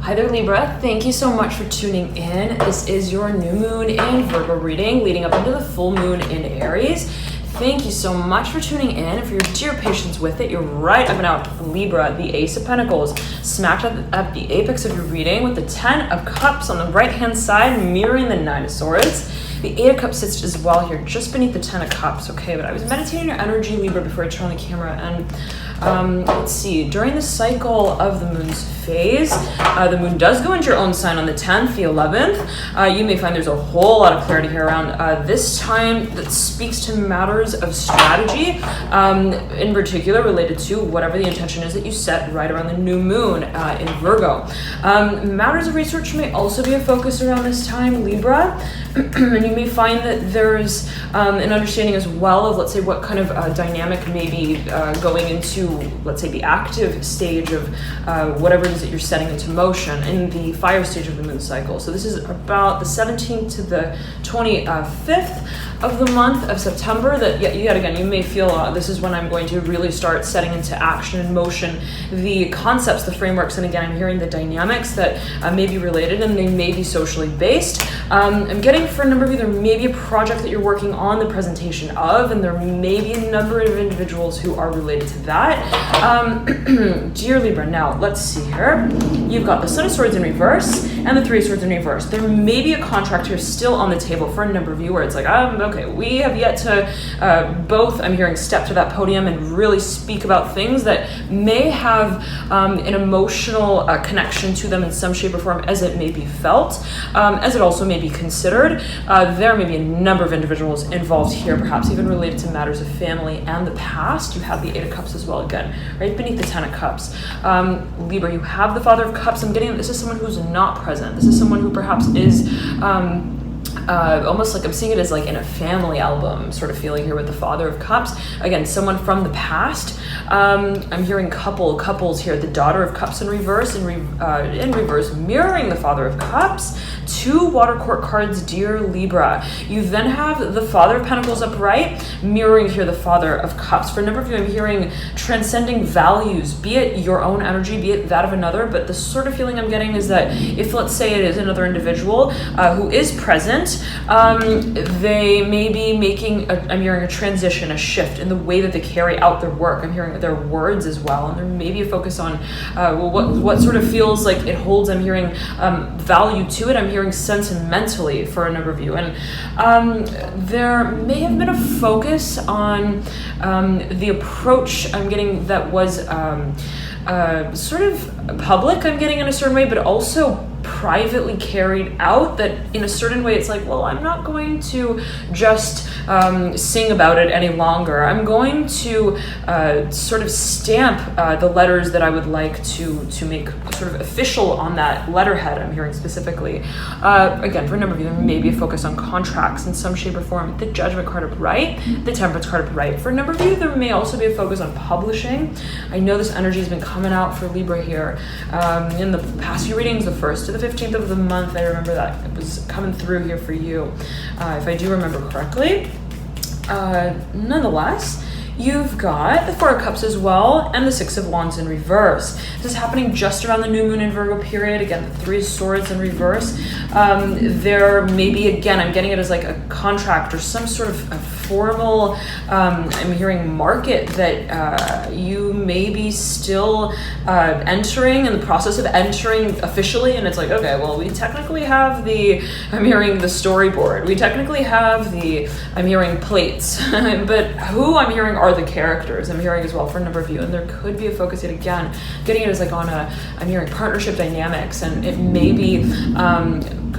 Hi there, Libra. Thank you so much for tuning in. This is your new moon in Virgo reading leading up into the full moon in Aries. Thank you so much for tuning in and for your dear patience with it. You're right up and out, Libra, the Ace of Pentacles, smacked at the apex of your reading with the 10 of Cups on the right-hand side, mirroring the 9 of Swords. The 8 of Cups sits as well here, just beneath the 10 of Cups, okay? But I was meditating your energy, Libra, before I turn on the camera, and let's see, during the cycle of the moon's phase, the moon does go into your own sign on the 10th, the 11th. You may find there's a whole lot of clarity here around this time that speaks to matters of strategy, in particular related to whatever the intention is that you set right around the new moon in Virgo. Matters of research may also be a focus around this time, Libra, and you may find that there's an understanding as well of, let's say, what kind of dynamic may be going into, let's say, the active stage of whatever it is that you're setting into motion in the fire stage of the moon cycle. So this is about the 17th to the 25th of the month of September that yet again, you may feel this is when I'm going to really start setting into action and motion the concepts, the frameworks, and again, I'm hearing the dynamics that may be related and they may be socially based. I'm getting for a number of you, there may be a project that you're working on the presentation of, and there may be a number of individuals who are related to that. Dear Libra, now let's see here. You've got the Son of Swords in reverse and the Three of Swords in reverse. There may be a contract here still on the table for a number of you where it's like, okay, we have yet to both, I'm hearing, step to that podium and really speak about things that may have an emotional connection to them in some shape or form as it may be felt, as it also may be considered. There may be a number of individuals involved here, perhaps even related to matters of family and the past. You have the 8 of Cups as well, again, right beneath the 10 of Cups. Libra, you have the Father of Cups. I'm getting, this is someone who's not present. This is someone who perhaps is almost like I'm seeing it as like in a family album sort of feeling here with the Father of Cups. Again, someone from the past. I'm hearing couples here. The Daughter of Cups in reverse, in reverse, mirroring the Father of Cups. 2 water court cards, dear Libra. You then have the Father of Pentacles upright, mirroring here the Father of Cups. For a number of you, I'm hearing transcending values, be it your own energy, be it that of another, but the sort of feeling I'm getting is that if, let's say, it is another individual who is present, they may be making, I'm hearing a transition, a shift in the way that they carry out their work. I'm hearing their words as well, and there may be a focus on what sort of feels like it holds, I'm hearing value to it. I'm hearing sentimentally for a number of you, and there may have been a focus on the approach I'm getting that was sort of public, I'm getting in a certain way, but also privately carried out, that in a certain way it's like, well, I'm not going to just sing about it any longer. I'm going to sort of stamp the letters that I would like to make sort of official on that letterhead, I'm hearing specifically. Again, for a number of you, there may be a focus on contracts in some shape or form. The Judgment card upright, the Temperance card upright. For a number of you, there may also be a focus on publishing. I know this energy has been coming out for Libra here in the past few readings, the 1st to the 15th of the month. I remember that it was coming through here for you, if I do remember correctly. Nonetheless, you've got the 4 of Cups as well, and the 6 of Wands in reverse. This is happening just around the new moon in Virgo period. Again, the 3 of Swords in reverse. There may be, again, I'm getting it as like a contract or some sort of a formal, I'm hearing market that you may be still entering, in the process of entering officially, and it's like, okay, well, we technically have the, I'm hearing the storyboard. We technically have the, I'm hearing plates, but who I'm hearing are the characters. I'm hearing as well for a number of you, and there could be a focus yet again, getting it as like on a, I'm hearing partnership dynamics, and it may be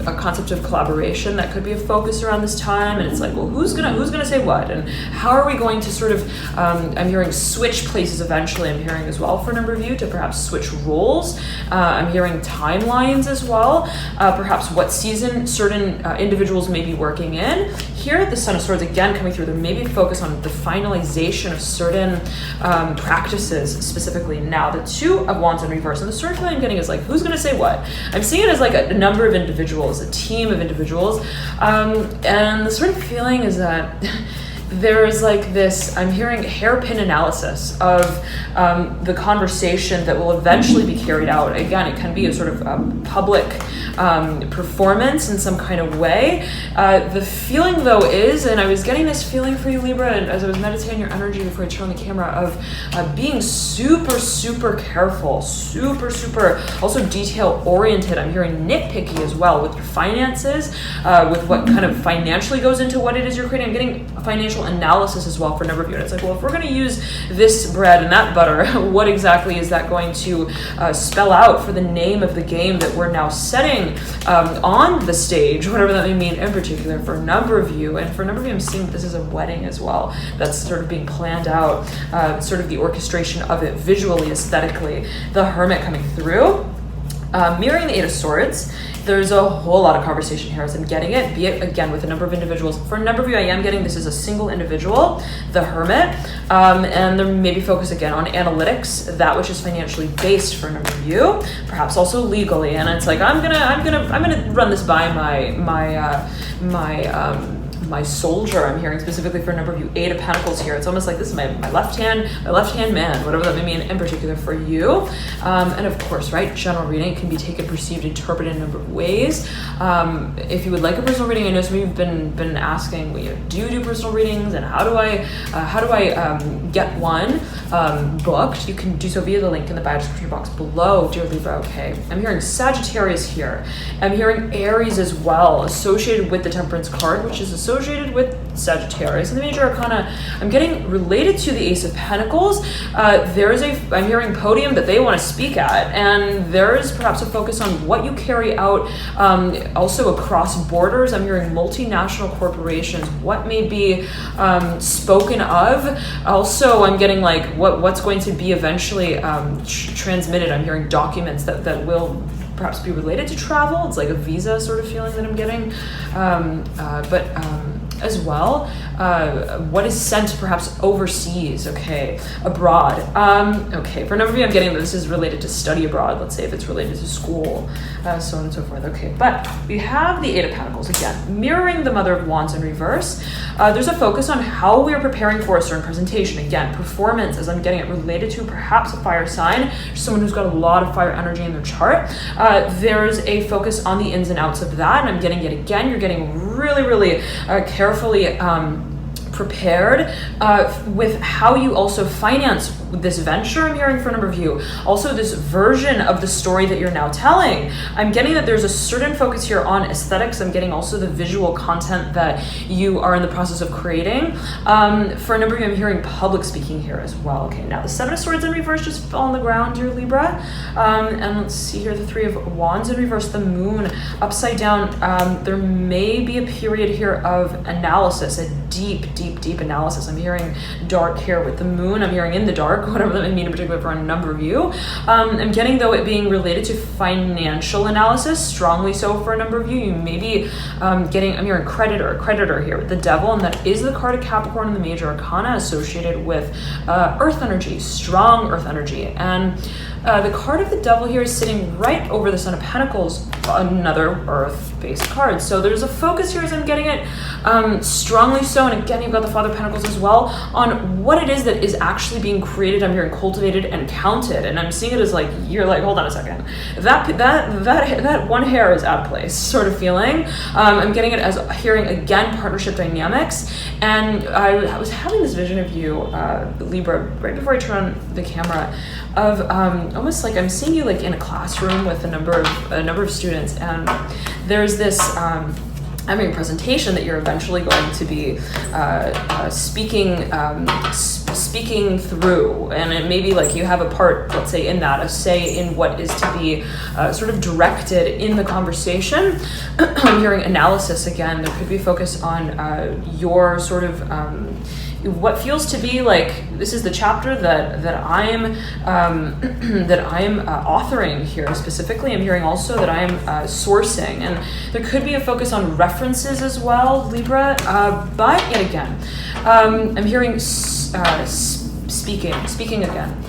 a concept of collaboration that could be a focus around this time, and it's like, well, who's gonna say what, and how are we going to sort of I'm hearing switch places eventually. I'm hearing as well for a number of you to perhaps switch roles. I'm hearing timelines as well, perhaps what season certain individuals may be working in. Here, the Son of Swords again coming through. There may be a focus on the finalization of certain practices specifically. Now, the 2 of Wands in reverse, and the sort of feeling I'm getting is like, who's going to say what? I'm seeing it as like a number of individuals, a team of individuals, and the sort of feeling is that there's like this, I'm hearing hairpin analysis of the conversation that will eventually be carried out. Again, it can be a sort of public performance in some kind of way. The feeling though is, and I was getting this feeling for you, Libra, and as I was meditating your energy before I turned on the camera, of being super, super careful, super, super also detail oriented. I'm hearing nitpicky as well with your finances, with what kind of financially goes into what it is you're creating. I'm getting financial analysis as well for a number of you. And it's like, well, if we're going to use this bread and that butter, what exactly is that going to spell out for the name of the game that we're now setting on the stage, whatever that may mean in particular for a number of you. And for a number of you, I'm seeing that this is a wedding as well. That's sort of being planned out, sort of the orchestration of it visually, aesthetically. The Hermit coming through, mirroring the Eight of Swords. There's a whole lot of conversation here as I'm getting it, be it again with a number of individuals. For a number of you, I am getting this is a single individual, the Hermit, and there may be focus again on analytics, that which is financially based for a number of you, perhaps also legally. And it's like I'm gonna run this by my soldier. I'm hearing specifically for a number of you, Eight of Pentacles here. It's almost like this is my left hand man, whatever that may mean in particular for you. And of course, right, general reading can be taken, perceived, interpreted in a number of ways. If you would like a personal reading, I know some of you have been asking, do you do personal readings, and how do I get one booked? You can do so via the link in the bio description box below, dear Libra. Okay, I'm hearing Sagittarius here. I'm hearing Aries as well, associated with the Temperance card, which is associated with Sagittarius. And the major arcana, I'm getting related to the Ace of Pentacles. I'm hearing podium that they want to speak at, and there is perhaps a focus on what you carry out also across borders. I'm hearing multinational corporations, what may be spoken of. Also, I'm getting like what's going to be eventually transmitted. I'm hearing documents that will perhaps be related to travel. It's like a visa sort of feeling that I'm getting, but as well, what is sent perhaps overseas, okay, abroad. Okay, for a number of you, I'm getting that this is related to study abroad, let's say if it's related to school, so on and so forth. Okay, but we have the Eight of Pentacles again, mirroring the Mother of Wands in reverse. There's a focus on how we are preparing for a certain presentation. Again, performance, as I'm getting it, related to perhaps a fire sign, someone who's got a lot of fire energy in their chart. There's a focus on the ins and outs of that, and I'm getting it again. You're getting really, really carefully prepared with how you also finance this venture. I'm hearing for a number of you. Also, this version of the story that you're now telling. I'm getting that there's a certain focus here on aesthetics. I'm getting also the visual content that you are in the process of creating. For a number of you, I'm hearing public speaking here as well. Okay, now the Seven of Swords in reverse just fell on the ground, dear Libra. And let's see here, the Three of Wands in reverse, the Moon upside down. There may be a period here of analysis, a deep analysis. I'm hearing dark here with the Moon. I'm hearing in the dark, whatever that may mean in particular for a number of you. I'm getting though it being related to financial analysis, strongly so for a number of you. You may be I'm hearing creditor here with the Devil, and that is the card of Capricorn in the major arcana associated with earth energy, strong earth energy. And the card of the Devil here is sitting right over the Son of Pentacles, another earth-based card. So there's a focus here as I'm getting it, strongly so, and again, you've got the Father of Pentacles as well, on what it is that is actually being created. I'm hearing cultivated and counted, and I'm seeing it as like, you're like, hold on a second, that one hair is out of place sort of feeling. I'm getting it as hearing again partnership dynamics, and I was having this vision of you, Libra, right before I turn on the camera, of almost like I'm seeing you like in a classroom with a number of students, and there's this having a presentation that you're eventually going to be speaking through, and it may be like you have a part, let's say, in that, a say in what is to be sort of directed in the conversation. I'm hearing analysis again. There could be focus on your sort of what feels to be like this is the chapter that I'm authoring here specifically. I'm hearing also that I am sourcing, and there could be a focus on references as well, Libra. But yet again, I'm hearing speaking again.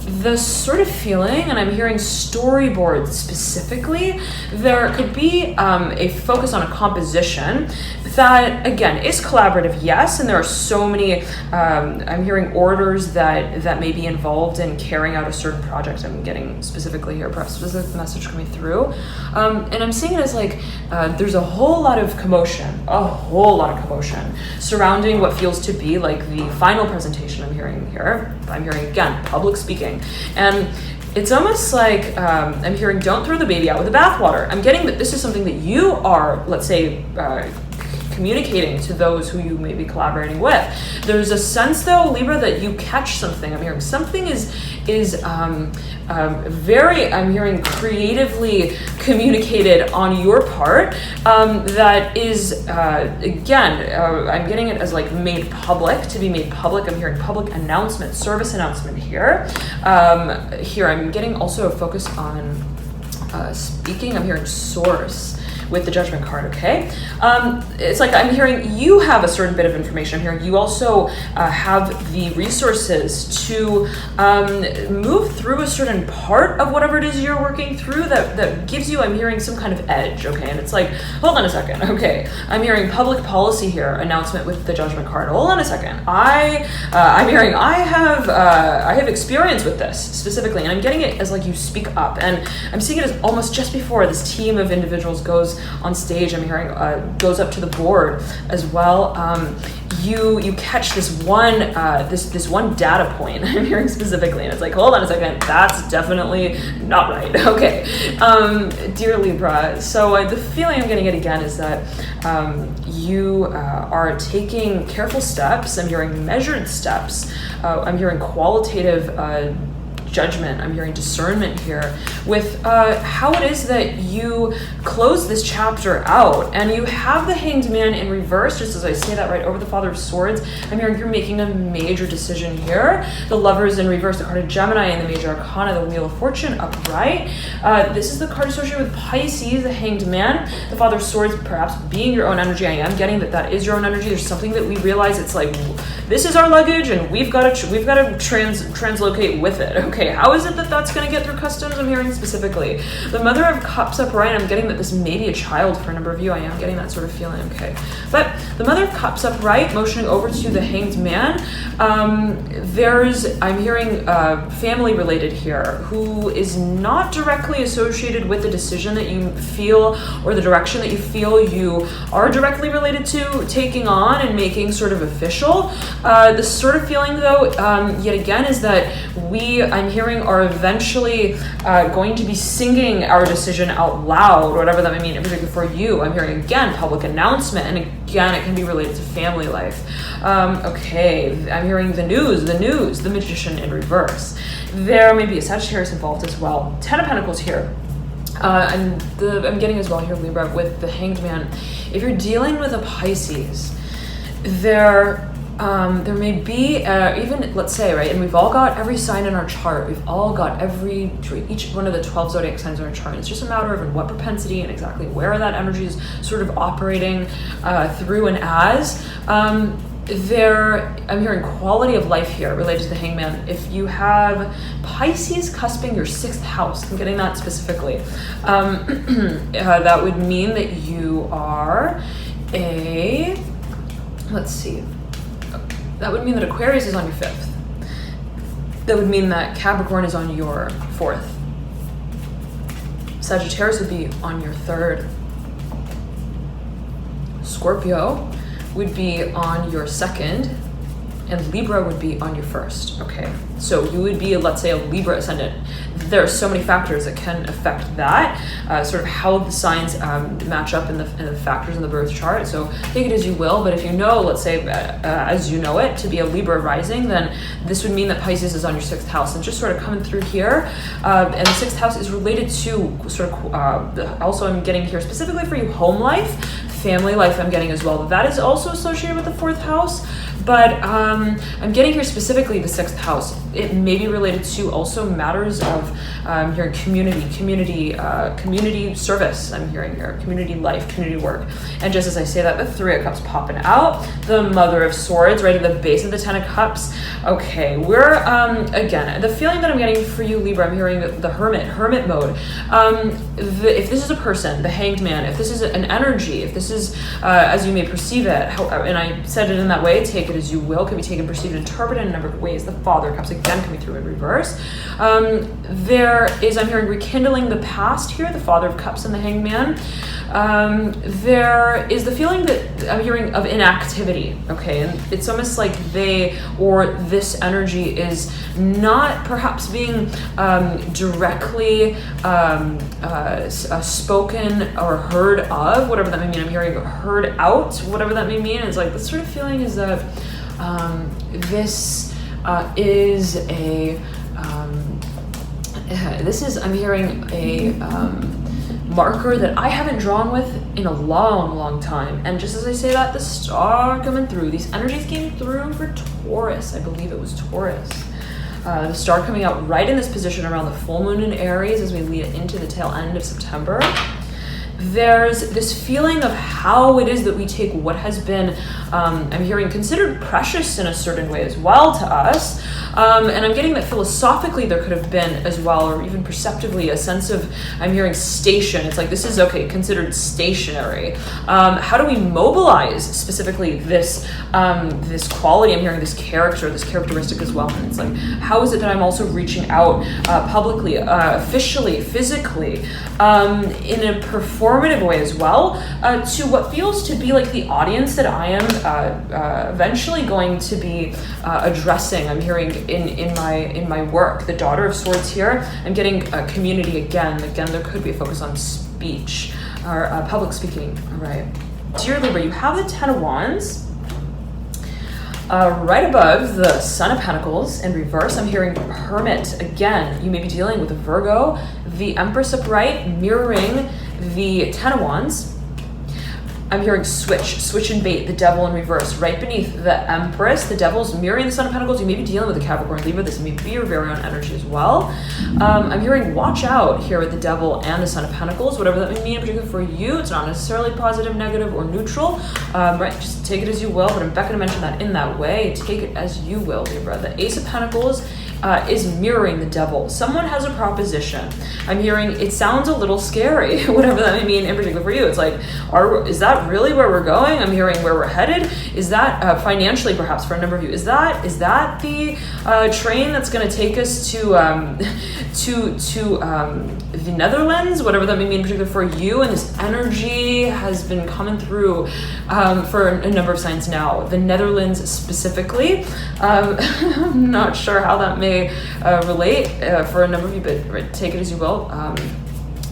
the sort of feeling, and I'm hearing storyboards specifically, there could be a focus on a composition that, again, is collaborative, yes, and there are so many, I'm hearing orders that may be involved in carrying out a certain project. I'm getting specifically here, perhaps specific message coming through. And I'm seeing it as like, there's a whole lot of commotion surrounding what feels to be like the final presentation I'm hearing here. I'm hearing, again, public speaking. And it's almost like I'm hearing, don't throw the baby out with the bathwater. I'm getting that this is something that you are, let's say, communicating to those who you may be collaborating with. There's a sense, though, Libra, that you catch something. I'm hearing something is very, I'm hearing, creatively communicated on your part, that is, again, I'm getting it as like made public, to be made public. I'm hearing public announcement, service announcement here. Here, I'm getting also a focus on speaking. I'm hearing source with the Judgment card, okay? It's like I'm hearing you have a certain bit of information. I'm hearing you also have the resources to move through a certain part of whatever it is you're working through that gives you, I'm hearing, some kind of edge, okay? And it's like, hold on a second, okay? I'm hearing public policy here, announcement with the Judgment card. Hold on a second. I'm hearing I have experience with this specifically, and I'm getting it as like you speak up, and I'm seeing it as almost just before this team of individuals goes on stage. I'm hearing goes up to the board as well. You catch this one this one data point. I'm hearing specifically, and it's like, hold on a second, that's definitely not right. Okay, dear Libra. So the feeling I'm getting it again is that you are taking careful steps. I'm hearing measured steps. I'm hearing qualitative judgment. I'm hearing discernment here with how it is that you close this chapter out, and you have the Hanged Man in reverse, just as I say that, right over the Father of Swords. I'm hearing you're making a major decision here. The Lovers in reverse, the card of Gemini, and the Major Arcana, the Wheel of Fortune upright. This is the card associated with Pisces, the Hanged Man. The Father of Swords perhaps being your own energy. I am getting that is your own energy. There's something that we realize, it's like, this is our luggage, and we've got to translocate with it. Okay, how is it that that's going to get through customs? I'm hearing specifically the Mother of Cups upright. I'm getting that this may be a child for a number of you. I am getting that sort of feeling. Okay, but the Mother of Cups upright, motioning over to the Hanged Man. I'm hearing family related here, who is not directly associated with the decision that you feel or the direction that you feel you are directly related to taking on and making sort of official. The sort of feeling, though, yet again, is that I'm hearing, are eventually going to be singing our decision out loud, whatever that may mean, particularly for you. I'm hearing, again, public announcement, and again, it can be related to family life. Okay, I'm hearing the news, the Magician in reverse. There may be a Sagittarius involved as well. Ten of Pentacles here. I'm getting as well here, Libra, with the Hanged Man. If you're dealing with a Pisces, there may be even, let's say, right, and we've all got every sign in our chart. We've all got each one of the 12 zodiac signs in our chart. It's just a matter of what propensity and exactly where that energy is sort of operating through and as. I'm hearing quality of life here related to the Hangman. If you have Pisces cusping your 6th house, I'm getting that specifically, that would mean that you are let's see, that would mean that Aquarius is on your 5th. That would mean that Capricorn is on your 4th. Sagittarius would be on your 3rd. Scorpio would be on your 2nd, and Libra would be on your 1st. Okay, so you would be, let's say, a Libra ascendant. There are so many factors that can affect that, sort of how the signs match up in the factors in the birth chart. So take it as you will, but if you know, let's say, as you know it, to be a Libra rising, then this would mean that Pisces is on your 6th house. And just sort of coming through here, and the 6th house is related to sort of, also I'm getting here specifically for you, home life, family life I'm getting as well. That is also associated with the 4th house. but I'm getting here specifically the 6th house. It may be related to also matters of your community service. I'm hearing here community life, community work. And just as I say that, the 3 of Cups popping out, the Mother of Swords right at the base of the 10 of Cups. Okay, we're again, the feeling that I'm getting for you, Libra, I'm hearing the hermit mode. If this is a person, the Hanged Man, if this is an energy, if this is as you may perceive it, and I said it in that way, take it as you will, can be taken, perceived, interpreted in a number of ways. The Father of Cups again coming through in reverse. There is, I'm hearing rekindling the past here, the Father of Cups and the Hanged Man. There is the feeling that I'm hearing of inactivity, okay, and it's almost like they or this energy is not perhaps being directly spoken or heard of, whatever that may mean. I'm hearing heard out, whatever that may mean. It's like the sort of feeling is that this is a I'm hearing a marker that I haven't drawn with in a long time. And just as I say that, the star coming through, these energies came through for Taurus. I believe it was Taurus. The star coming out right in this position around the full moon in Aries as we lead into the tail end of September. There's this feeling of how it is that we take what has been, I'm hearing, considered precious in a certain way as well to us. And I'm getting that philosophically there could have been as well, or even perceptively, a sense of, I'm hearing station. It's like, this is, okay, considered stationary. How do we mobilize specifically this this quality? I'm hearing this character, this characteristic as well. And it's like, how is it that I'm also reaching out publicly, officially, physically, in a performative way as well, to what feels to be like the audience that I am eventually going to be addressing. I'm hearing in my work, the Daughter of Swords here. I'm getting community again. There could be a focus on speech or public speaking. All right, dear Libra, you have the 10 of Wands. Right above the Son of Pentacles in reverse, I'm hearing Hermit again. You may be dealing with a Virgo, the Empress upright, mirroring the 10 of Wands. I'm hearing switch and bait, the Devil in reverse. Right beneath the Empress, the Devil's mirroring the Son of Pentacles. You may be dealing with a Capricorn, Libra. This may be your very own energy as well. I'm hearing watch out here with the Devil and the Son of Pentacles, whatever that may mean in particular for you. It's not necessarily positive, negative, or neutral. Right, just take it as you will, but I'm not going to mention that in that way. Take it as you will, Libra. The Ace of Pentacles is mirroring the Devil. Someone has a proposition. I'm hearing it sounds a little scary, whatever that may mean in particular for you. It's like, is that really where we're going? I'm hearing where we're headed. Is that financially, perhaps for a number of you? Is that the train that's going to take us to the Netherlands? Whatever that may mean in particular for you. And this energy has been coming through for a number of signs now. The Netherlands specifically. I'm not sure how that may relate for a number of you, but take it as you will.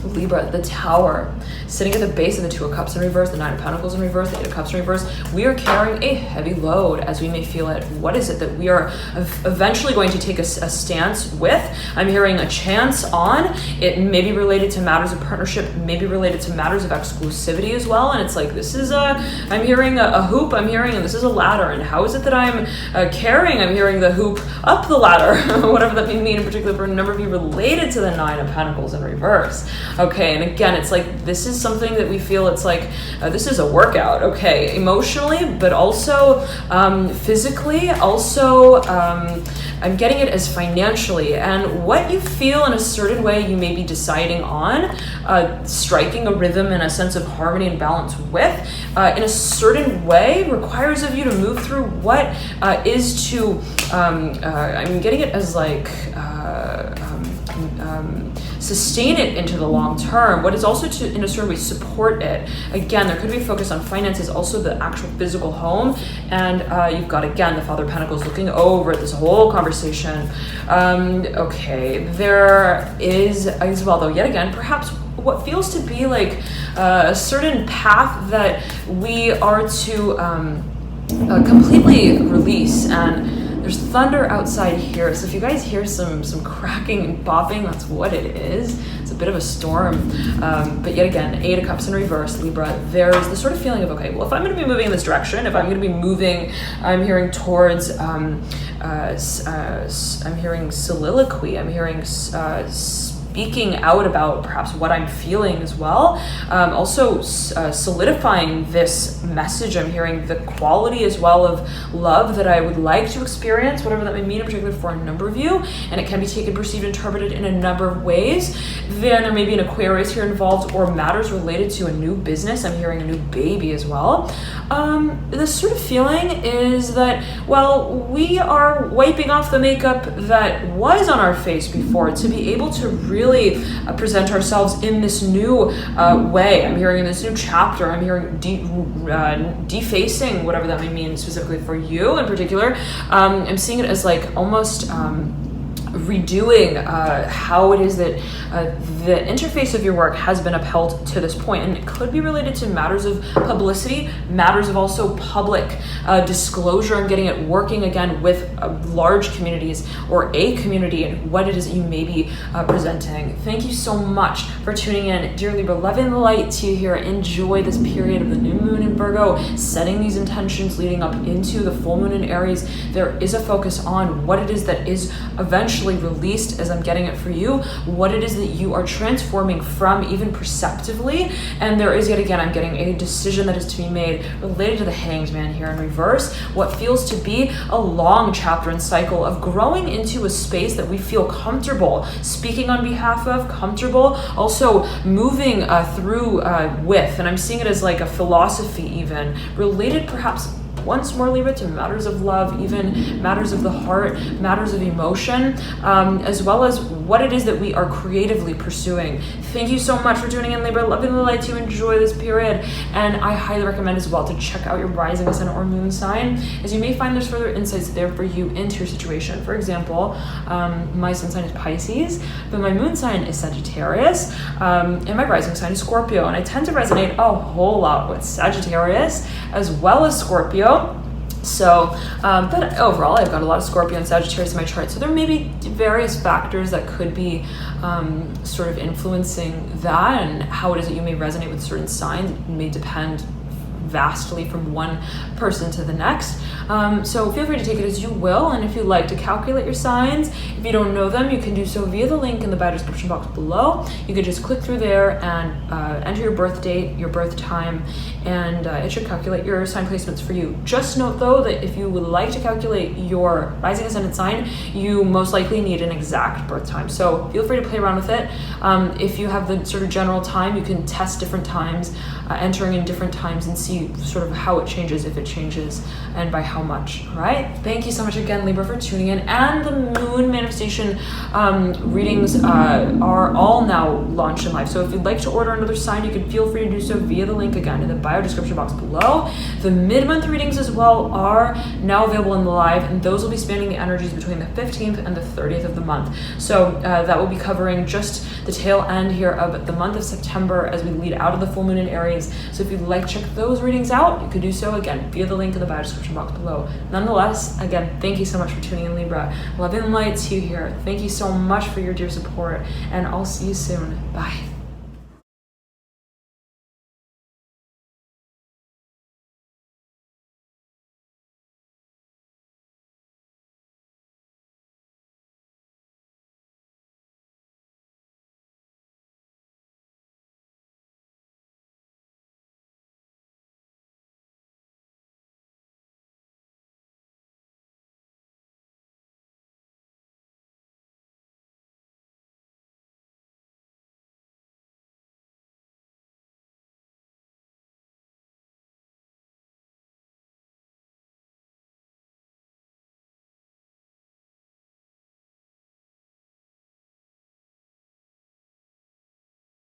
Libra, the Tower, sitting at the base of the 2 of Cups in reverse, the 9 of Pentacles in reverse, the 8 of Cups in reverse. We are carrying a heavy load as we may feel it. What is it that we are eventually going to take a stance with? I'm hearing a chance on. It may be related to matters of partnership, maybe related to matters of exclusivity as well. And it's like, this is I'm hearing a hoop, I'm hearing, and this is a ladder. And how is it that I'm carrying? I'm hearing the hoop up the ladder, whatever that may mean in particular for a number of you related to the 9 of Pentacles in reverse. Okay, and again, it's like, this is something that we feel, it's like, this is a workout, okay, emotionally, but also physically, also I'm getting it as financially, and what you feel in a certain way you may be deciding on, striking a rhythm and a sense of harmony and balance with, in a certain way requires of you to move through what is to, I'm getting it as like, sustain it into the long term, what is also to, in a certain way, support it. Again, there could be a focus on finances, also the actual physical home, and you've got, again, the Father of Pentacles looking over this whole conversation. Okay, there is, as well, though, yet again, perhaps what feels to be like a certain path that we are to completely release and There's thunder outside here, so if you guys hear some cracking and bopping, that's what it is. It's a bit of a storm. But yet again, 8 of Cups in reverse, Libra. There's the sort of feeling of, okay, well, if I'm going to be moving in this direction, if I'm going to be moving, I'm hearing towards, I'm hearing soliloquy, I'm hearing speaking out about perhaps what I'm feeling as well. Also solidifying this message, I'm hearing the quality as well of love that I would like to experience, whatever that may mean in particular for a number of you, and it can be taken, perceived, interpreted in a number of ways. Then there may be an Aquarius here involved or matters related to a new business. I'm hearing a new baby as well. This sort of feeling is that, well, we are wiping off the makeup that was on our face before to be able to really present ourselves in this new way. I'm hearing in this new chapter, I'm hearing defacing, whatever that may mean specifically for you in particular. I'm seeing it as like almost redoing how it is that the interface of your work has been upheld to this point, and it could be related to matters of publicity, matters of also public disclosure, and getting it working again with large communities or a community and what it is that you may be presenting. Thank you so much for tuning in, dear Libra. Loving the light to you here. Enjoy this period of the new moon in Virgo, setting these intentions leading up into the full moon in Aries. There is a focus on what it is that is eventually released, as I'm getting it for you, what it is that you are transforming from, even perceptively. And there is, yet again, I'm getting a decision that is to be made related to the Hanged Man here in reverse, what feels to be a long chapter and cycle of growing into a space that we feel comfortable speaking on behalf of, comfortable also moving through with, and I'm seeing it as like a philosophy even related perhaps once more, Libra, to matters of love, even matters of the heart, matters of emotion, as well as what it is that we are creatively pursuing. Thank you so much for tuning in, Libra. Loving the light to enjoy this period. And I highly recommend as well to check out your rising, ascendant, or moon sign, as you may find there's further insights there for you into your situation. For example, my sun sign is Pisces, but my moon sign is Sagittarius, and my rising sign is Scorpio. And I tend to resonate a whole lot with Sagittarius as well as Scorpio. So, but overall, I've got a lot of Scorpio and Sagittarius in my chart. So there may be various factors that could be sort of influencing that, and how it is that you may resonate with certain signs. It may depend vastly from one person to the next. So feel free to take it as you will, and if you'd like to calculate your signs, if you don't know them, you can do so via the link in the bio description box below. You could just click through there and enter your birth date, your birth time, and it should calculate your sign placements for you. Just note though that if you would like to calculate your rising ascendant sign, you most likely need an exact birth time. So feel free to play around with it. If you have the sort of general time, you can test different times, entering in different times, and see sort of how it changes, if it changes, and by how much. All right, thank you so much again, Libra, for tuning in. And the moon manifestation readings are all now launched in live, so if you'd like to order another sign, you can feel free to do so via the link again in the bio description box below. The mid-month readings as well are now available in the live, and those will be spanning the energies between the 15th and the 30th of the month. So that will be covering just the tail end here of the month of September as we lead out of the full moon in Aries. So if you'd like to check those readings out, you can do so again via the link in the bio description box below. Nonetheless, again, thank you so much for tuning in, Libra. Love and light to you here. Thank you so much for your dear support, and I'll see you soon. Bye.